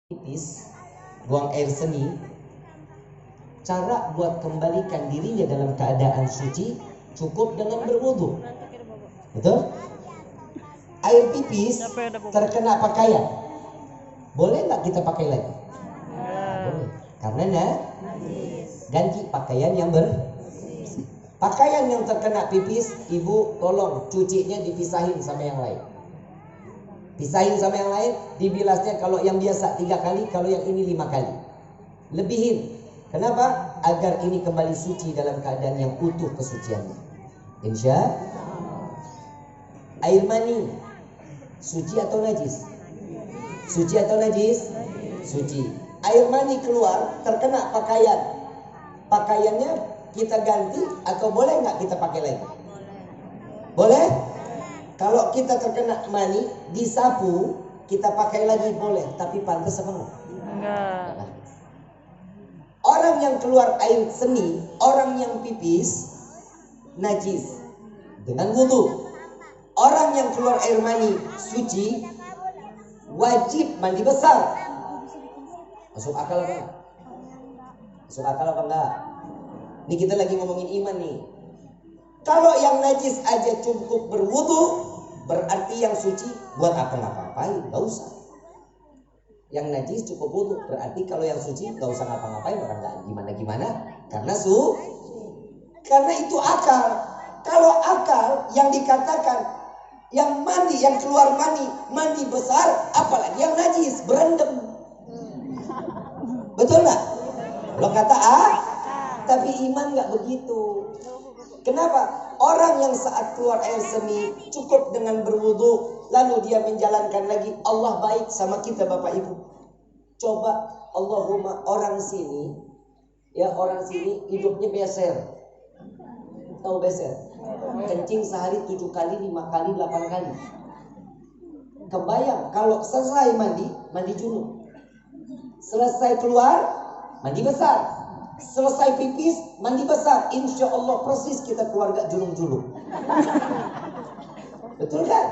pipis, buang air seni, cara buat kembalikan dirinya dalam keadaan suci cukup dengan berwudu. Betul? Air pipis terkena pakaian, boleh nggak kita pakai lagi? Boleh, karena ganti pakaian yang bersih. Pakaian yang terkena pipis, ibu tolong cucinya dipisahin sama yang lain. Pisahin sama yang lain, dibilasnya kalau yang biasa 3 kali, kalau yang ini 5 kali. Lebihin. Kenapa? Agar ini kembali suci dalam keadaan yang utuh kesuciannya. Insya air mani suci atau najis? Suci atau najis? Suci. Air mani keluar terkena pakaian, pakaiannya kita ganti atau boleh nggak kita pakai lagi? Boleh? Kalau kita terkena mani, disapu, kita pakai lagi boleh, tapi pantas apa enggak? Enggak. Orang yang keluar air seni, orang yang pipis, najis dengan wudu. Orang yang keluar air mani suci, wajib mandi besar. Masuk akal apa enggak? Masuk akal apa enggak? Ini kita lagi ngomongin iman nih. Kalau yang najis aja cukup berwudu, berarti yang suci buat apa ngapa-ngapain? Gak usah. Yang najis cukup wudu, berarti kalau yang suci gak usah ngapa-ngapain, orang gak gimana-gimana. Karena itu akal. Kalau akal yang dikatakan yang mandi, yang keluar mandi besar, apalagi yang najis, berendam. Betul gak? Lo kata tapi iman gak begitu. Kenapa? Orang yang saat keluar air seni cukup dengan berwudu, lalu dia menjalankan lagi, Allah baik sama kita Bapak Ibu. Coba Allahumma orang sini hidupnya beser. Tahu beser? Kencing sehari 7 kali, 5 kali, 8 kali. Kebayang kalau selesai mandi junub. Selesai keluar, mandi besar. Selesai pipis, mandi besar. Insya Allah persis kita keluarga julung-julung. Betul kan?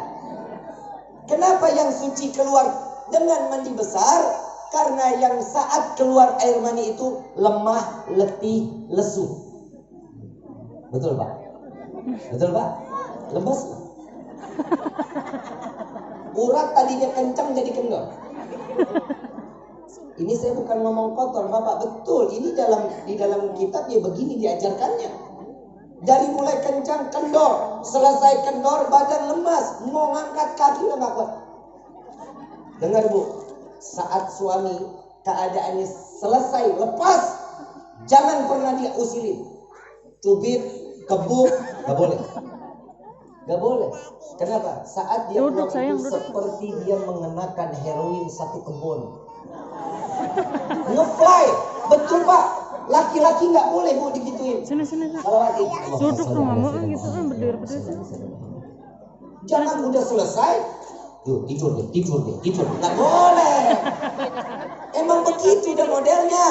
Kenapa yang suci keluar dengan mandi besar? Karena yang saat keluar air mani itu lemah, letih, lesu. Betul Pak? Betul Pak? Lemes. Urat tadinya kencang jadi kendor. Ini saya bukan ngomong kotor Bapak, betul. Ini di dalam kitab ya begini diajarkannya. Dari mulai kencang kendor, selesai kendor badan lemas, mau ngangkat kaki udah gak kuat. Dengar Bu, saat suami keadaannya selesai lepas, jangan pernah dia usilin, cubit, kebuk, gak boleh. Gak boleh. Kenapa? Saat dia keluar itu seperti dia mengenakan heroin satu kebun. Ngefly, betul Pak. Laki-laki nggak boleh Bu digituin. Sini. Duduk dong mama gitu kan berdiri. Jangan udah selesai, tuh tidur deh. Nggak boleh. Emang begitu udah modelnya.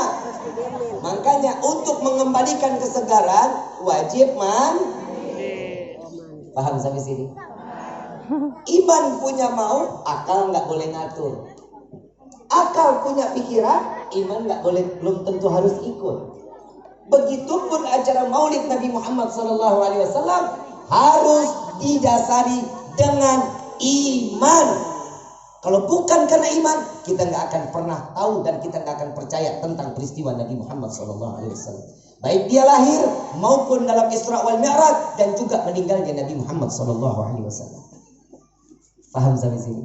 Makanya untuk mengembalikan kesegaran wajib paham sampai sini? Iman punya mau, akal nggak boleh ngatur. Akal punya pikiran, iman nggak boleh, belum tentu harus ikut. Begitupun acara Maulid Nabi Muhammad SAW harus didasari dengan iman. Kalau bukan karena iman, kita nggak akan pernah tahu dan kita nggak akan percaya tentang peristiwa Nabi Muhammad SAW. Baik dia lahir maupun dalam Isra wal Mi'raj dan juga meninggalnya Nabi Muhammad SAW. Paham sampai sini?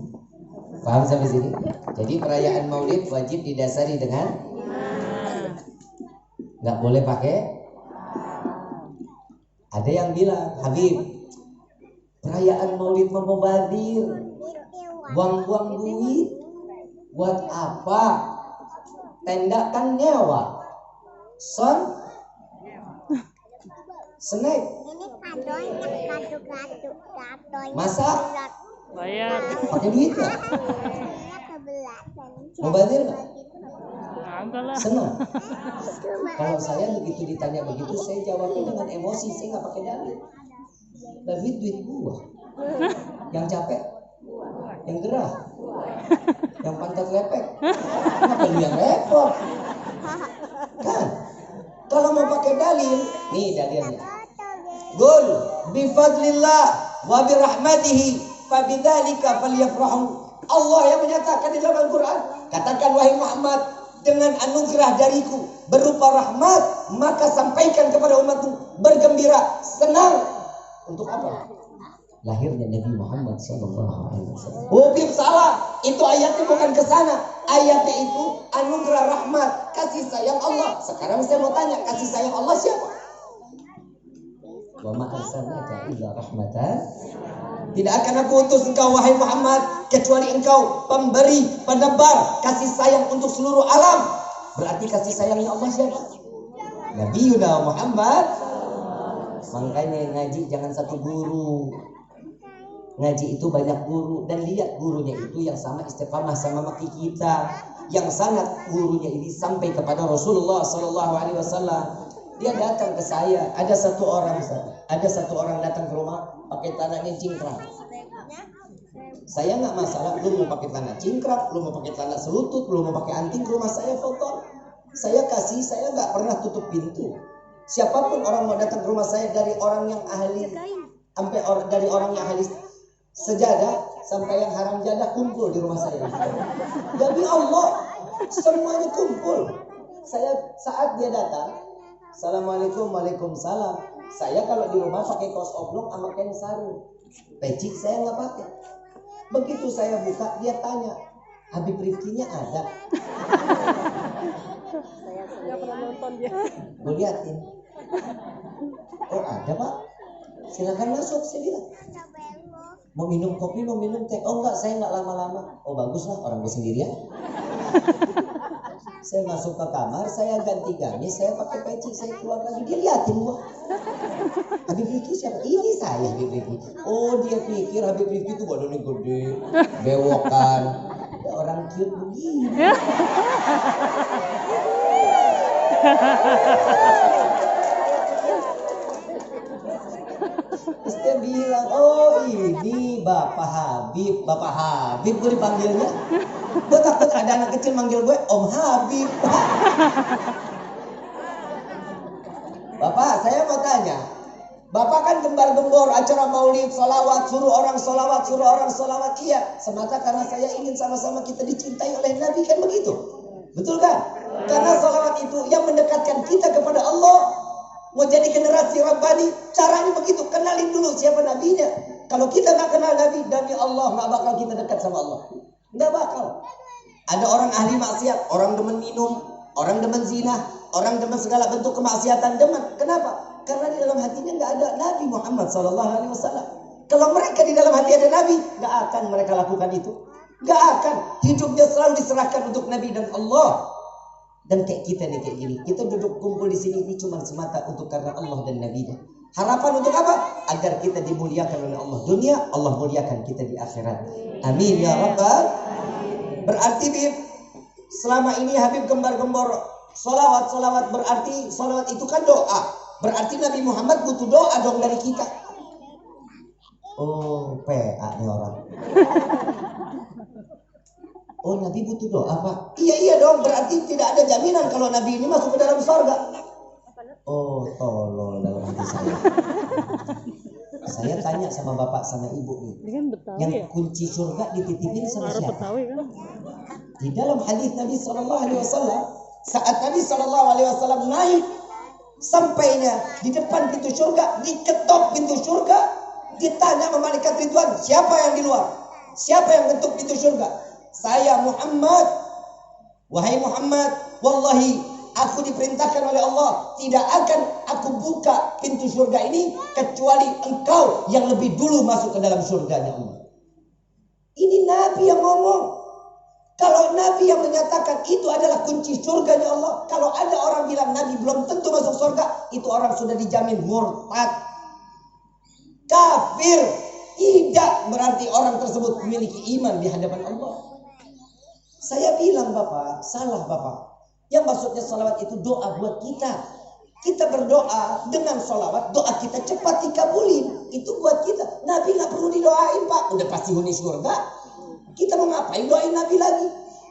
Paham sampai sini? Jadi perayaan Maulid wajib didasari dengan nggak boleh pakai. Ada yang bilang, Habib, perayaan Maulid membazir, buang-buang duit, buat apa? Tenda kan nyewa, snack, masa bayar pakai duit ya? Membazir nggak? Senang. Kalau saya begitu ditanya begitu, saya jawabnya dengan emosi, saya nggak pakai dalil. Duit gua. Yang capek, yang gerah, yang pantat lepek. lu yang repot. Kan? Kalau mau pakai dalil, nih dalilnya. Qul bifadlillah wa birahmatihi fabidzalika falyafrahu. Allah yang menyatakan di dalam Al-Qur'an, katakan wahai Muhammad, dengan anugerah dariku berupa rahmat, maka sampaikan kepada umatmu, bergembira, senang. Untuk apa? Lahirnya Nabi Muhammad SAW. Oh, salah. Itu ayatnya bukan ke sana. Ayatnya itu anugerah rahmat, kasih sayang Allah. Sekarang saya mau tanya, kasih sayang Allah siapa? Wa ma arsalnaka illa rahmatan. Tidak akan aku utus engkau wahai Muhammad kecuali engkau pemberi, penebar kasih sayang untuk seluruh alam. Berarti kasih sayangnya Allah siapa? Nabi Muhammad. Makanya ngaji jangan satu guru. Ngaji itu banyak guru, dan lihat gurunya itu yang sama istiqamah sama maki kita, yang sangat gurunya ini sampai kepada Rasulullah Sallallahu Alaihi Wasallam. Dia datang ke saya, ada satu orang datang ke rumah pakai tanahnya cingkrang. Saya nggak masalah, lu mau pakai tanah cingkrang, lu mau pakai tanah selutut, lu mau pakai anting ke rumah saya foto. Saya kasih, saya nggak pernah tutup pintu. Siapapun orang mau datang ke rumah saya, dari orang yang ahli sampai dari orang yang ahli sejadah sampai yang haram jadah, kumpul di rumah saya. Demi Allah, semuanya kumpul. Saya saat dia datang, Assalamualaikum, waalaikumsalam. Saya kalau di rumah pakai kaos oblong sama kain sarung. Peci saya nggak pakai. Begitu saya buka, dia tanya, Habib Rifkinya ada? Saya pernah nonton dia. Gue liatin. Oh ada Pak. Silakan masuk, saya bilang. Mau minum kopi, mau minum teh? Oh enggak, saya enggak lama-lama. Oh baguslah, orang gue sendirian. Saya masuk ke kamar, saya ganti gamis, saya pakai peci, saya keluar lagi. Dia liatin gua. Habib Rifki siapa? Ini saya Habib Rifki. Oh dia pikir Habib Rifki itu badannya gede, bewokan. Ya, orang cute begini. Terus dia bilang, oh ini Bapak Habib gue dipanggilnya. Gue takut ada anak kecil manggil gue Om Habib. Bapak, saya mau tanya, Bapak kan gembar-gembor acara maulid, salawat, suruh orang salawat. Iya, semata karena saya ingin sama-sama kita dicintai oleh Nabi, kan begitu? Betul kan? Karena salawat itu yang mendekatkan kita kepada Allah. Mau jadi generasi Rabbani, caranya begitu. Kenalin dulu siapa nabinya. Kalau kita nggak kenal Nabi, demi Allah nggak bakal kita dekat sama Allah. Nggak bakal. Ada orang ahli maksiat, orang demen minum, orang demen zina, orang demen segala bentuk kemaksiatan, demen. Kenapa? Karena di dalam hatinya nggak ada Nabi Muhammad SAW. Kalau mereka di dalam hati ada Nabi, nggak akan mereka lakukan itu. Nggak akan. Hidupnya selalu diserahkan untuk Nabi dan Allah. Dan kayak kita nih kayak gini, kita duduk kumpul di sini ini cuma semata untuk karena Allah dan Nabi-Nya. Harapan untuk apa? Agar kita dimuliakan oleh Allah dunia, Allah muliakan kita di akhirat. Amin ya Rabbal. Berarti Bib, selama ini Habib gembar-gembor salawat, berarti salawat itu kan doa. Berarti Nabi Muhammad butuh doa dong dari kita. Oh, PA nih orang. Oh Nabi butuh doa Pak? Iya dong, berarti tidak ada jaminan kalau Nabi ini masuk ke dalam surga. Oh tolol dalam hati saya. Saya tanya sama bapak sama ibu nih, yang kunci surga dititipin sama siapa? Di dalam hadis Nabi SAW, saat Nabi SAW naik sampainya di depan pintu surga, diketok pintu surga, ditanya sama malaikat Ridwan, siapa yang di luar? Siapa yang ketuk pintu surga? Saya Muhammad. Wahai Muhammad, wallahi aku diperintahkan oleh Allah, tidak akan aku buka pintu surga ini kecuali engkau yang lebih dulu masuk ke dalam surganya Allah. Ini Nabi yang ngomong. Kalau Nabi yang menyatakan itu adalah kunci surganya Allah, kalau ada orang bilang Nabi belum tentu masuk surga, itu orang sudah dijamin murtad, kafir. Tidak berarti orang tersebut memiliki iman di hadapan Allah. Saya bilang Bapak, salah Bapak. Yang maksudnya salawat itu doa buat kita. Kita berdoa dengan salawat, doa kita cepat dikabulin. Itu buat kita. Nabi gak perlu didoain Pak, udah pasti huni surga. Kita mau ngapain doain Nabi lagi?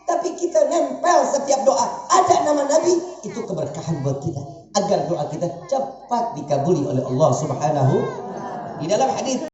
tapi kita nempel setiap doa ada nama Nabi, itu keberkahan buat kita agar doa kita cepat dikabuli oleh Allah Subhanahu. Di dalam hadis